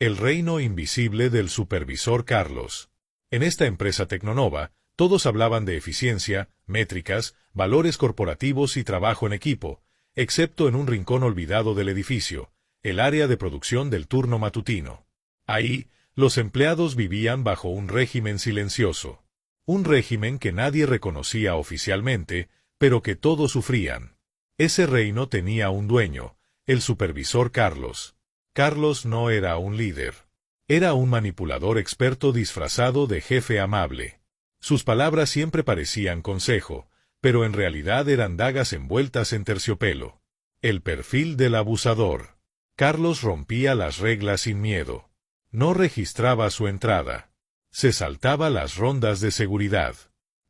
El reino invisible del supervisor Carlos. En esta empresa Tecnonova, todos hablaban de eficiencia, métricas, valores corporativos y trabajo en equipo, excepto en un rincón olvidado del edificio, el área de producción del turno matutino. Ahí, los empleados vivían bajo un régimen silencioso. Un régimen que nadie reconocía oficialmente, pero que todos sufrían. Ese reino tenía un dueño, el supervisor Carlos. Carlos no era un líder. Era un manipulador experto disfrazado de jefe amable. Sus palabras siempre parecían consejo, pero en realidad eran dagas envueltas en terciopelo. El perfil del abusador. Carlos rompía las reglas sin miedo. No registraba su entrada. Se saltaba las rondas de seguridad.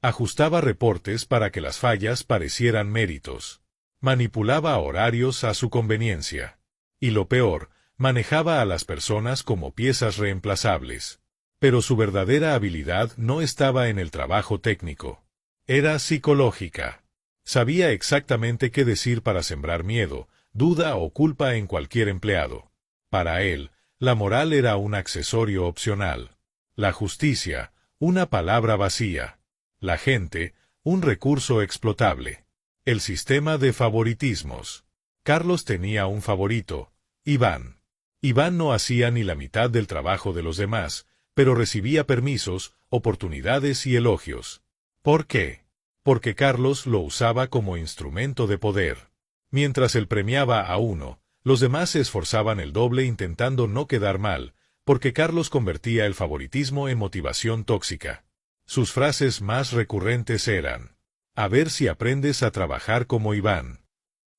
Ajustaba reportes para que las fallas parecieran méritos. Manipulaba horarios a su conveniencia. Y lo peor, manejaba a las personas como piezas reemplazables. Pero su verdadera habilidad no estaba en el trabajo técnico. Era psicológica. Sabía exactamente qué decir para sembrar miedo, duda o culpa en cualquier empleado. Para él, la moral era un accesorio opcional. La justicia, una palabra vacía. La gente, un recurso explotable. El sistema de favoritismos. Carlos tenía un favorito, Iván. Iván no hacía ni la mitad del trabajo de los demás, pero recibía permisos, oportunidades y elogios. ¿Por qué? Porque Carlos lo usaba como instrumento de poder. Mientras él premiaba a uno, los demás se esforzaban el doble intentando no quedar mal, porque Carlos convertía el favoritismo en motivación tóxica. Sus frases más recurrentes eran: a ver si aprendes a trabajar como Iván.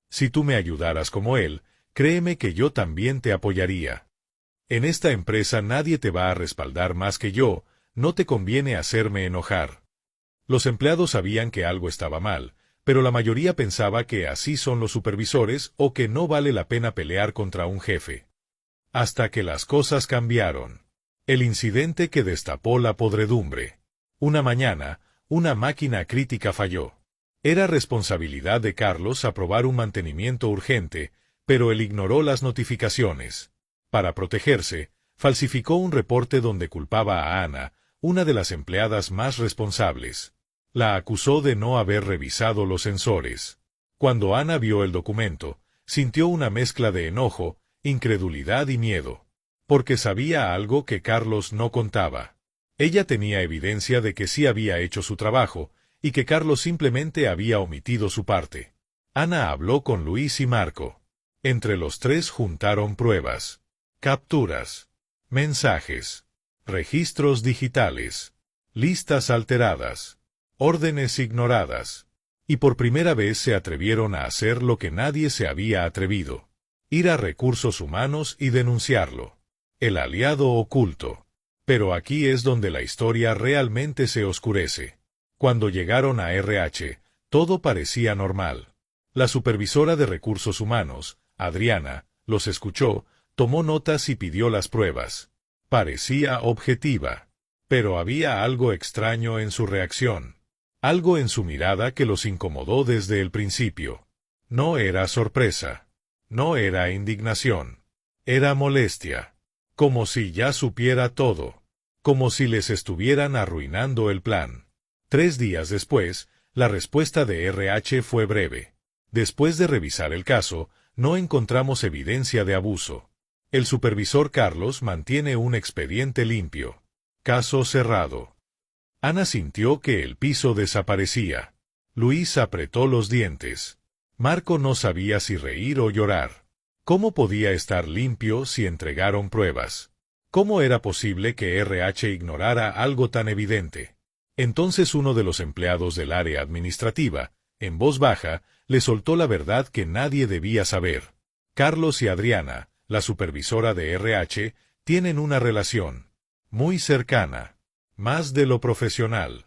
Si tú me ayudaras como él, créeme que yo también te apoyaría. En esta empresa nadie te va a respaldar más que yo, no te conviene hacerme enojar. Los empleados sabían que algo estaba mal, pero la mayoría pensaba que así son los supervisores o que no vale la pena pelear contra un jefe. Hasta que las cosas cambiaron. El incidente que destapó la podredumbre. Una mañana, una máquina crítica falló. Era responsabilidad de Carlos aprobar un mantenimiento urgente, pero él ignoró las notificaciones. Para protegerse, falsificó un reporte donde culpaba a Ana, una de las empleadas más responsables. La acusó de no haber revisado los sensores. Cuando Ana vio el documento, sintió una mezcla de enojo, incredulidad y miedo. Porque sabía algo que Carlos no contaba. Ella tenía evidencia de que sí había hecho su trabajo, y que Carlos simplemente había omitido su parte. Ana habló con Luis y Marco. Entre los tres juntaron pruebas. Capturas. Mensajes. Registros digitales. Listas alteradas. Órdenes ignoradas. Y por primera vez se atrevieron a hacer lo que nadie se había atrevido. Ir a recursos humanos y denunciarlo. El aliado oculto. Pero aquí es donde la historia realmente se oscurece. Cuando llegaron a RH, todo parecía normal. La supervisora de recursos humanos, Adriana, los escuchó, tomó notas y pidió las pruebas. Parecía objetiva. Pero había algo extraño en su reacción. Algo en su mirada que los incomodó desde el principio. No era sorpresa. No era indignación. Era molestia. Como si ya supiera todo. Como si les estuvieran arruinando el plan. 3 días después, la respuesta de RH fue breve. Después de revisar el caso, no encontramos evidencia de abuso. El supervisor Carlos mantiene un expediente limpio. Caso cerrado. Ana sintió que el piso desaparecía. Luis apretó los dientes. Marco no sabía si reír o llorar. ¿Cómo podía estar limpio si entregaron pruebas? ¿Cómo era posible que RH ignorara algo tan evidente? Entonces uno de los empleados del área administrativa, en voz baja, le soltó la verdad que nadie debía saber. Carlos y Adriana, la supervisora de RH, tienen una relación muy cercana, más de lo profesional.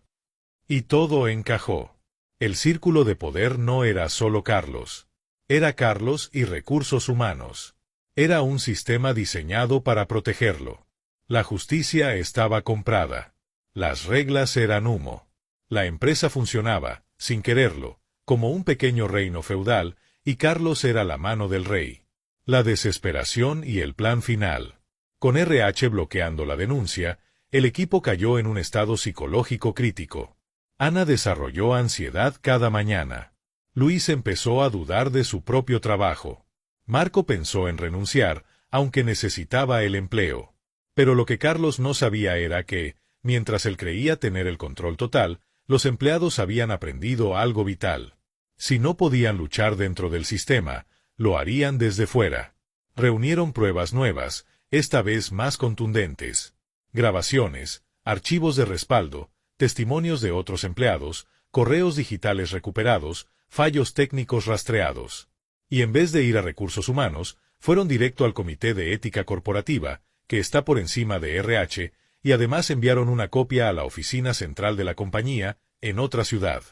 Y todo encajó. El círculo de poder no era solo Carlos. Era Carlos y recursos humanos. Era un sistema diseñado para protegerlo. La justicia estaba comprada. Las reglas eran humo. La empresa funcionaba, sin quererlo, como un pequeño reino feudal, y Carlos era la mano del rey. La desesperación y el plan final. Con RH bloqueando la denuncia, el equipo cayó en un estado psicológico crítico. Ana desarrolló ansiedad cada mañana. Luis empezó a dudar de su propio trabajo. Marco pensó en renunciar, aunque necesitaba el empleo. Pero lo que Carlos no sabía era que, mientras él creía tener el control total, los empleados habían aprendido algo vital. Si no podían luchar dentro del sistema, lo harían desde fuera. Reunieron pruebas nuevas, esta vez más contundentes. Grabaciones, archivos de respaldo, testimonios de otros empleados, correos digitales recuperados, fallos técnicos rastreados. Y en vez de ir a recursos humanos, fueron directo al Comité de Ética Corporativa, que está por encima de RH, y además enviaron una copia a la oficina central de la compañía, en otra ciudad.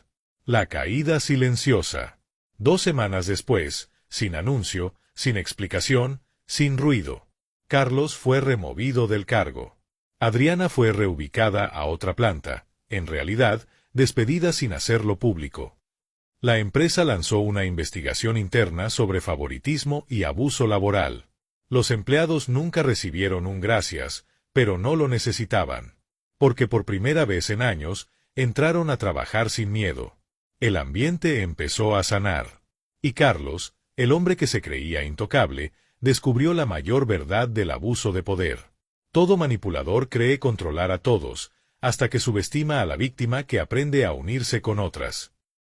La caída silenciosa. 2 semanas después, sin anuncio, sin explicación, sin ruido. Carlos fue removido del cargo. Adriana fue reubicada a otra planta, en realidad, despedida sin hacerlo público. La empresa lanzó una investigación interna sobre favoritismo y abuso laboral. Los empleados nunca recibieron un gracias, pero no lo necesitaban. Porque por primera vez en años, entraron a trabajar sin miedo. El ambiente empezó a sanar. Y Carlos, el hombre que se creía intocable, descubrió la mayor verdad del abuso de poder. Todo manipulador cree controlar a todos, hasta que subestima a la víctima que aprende a unirse con otras.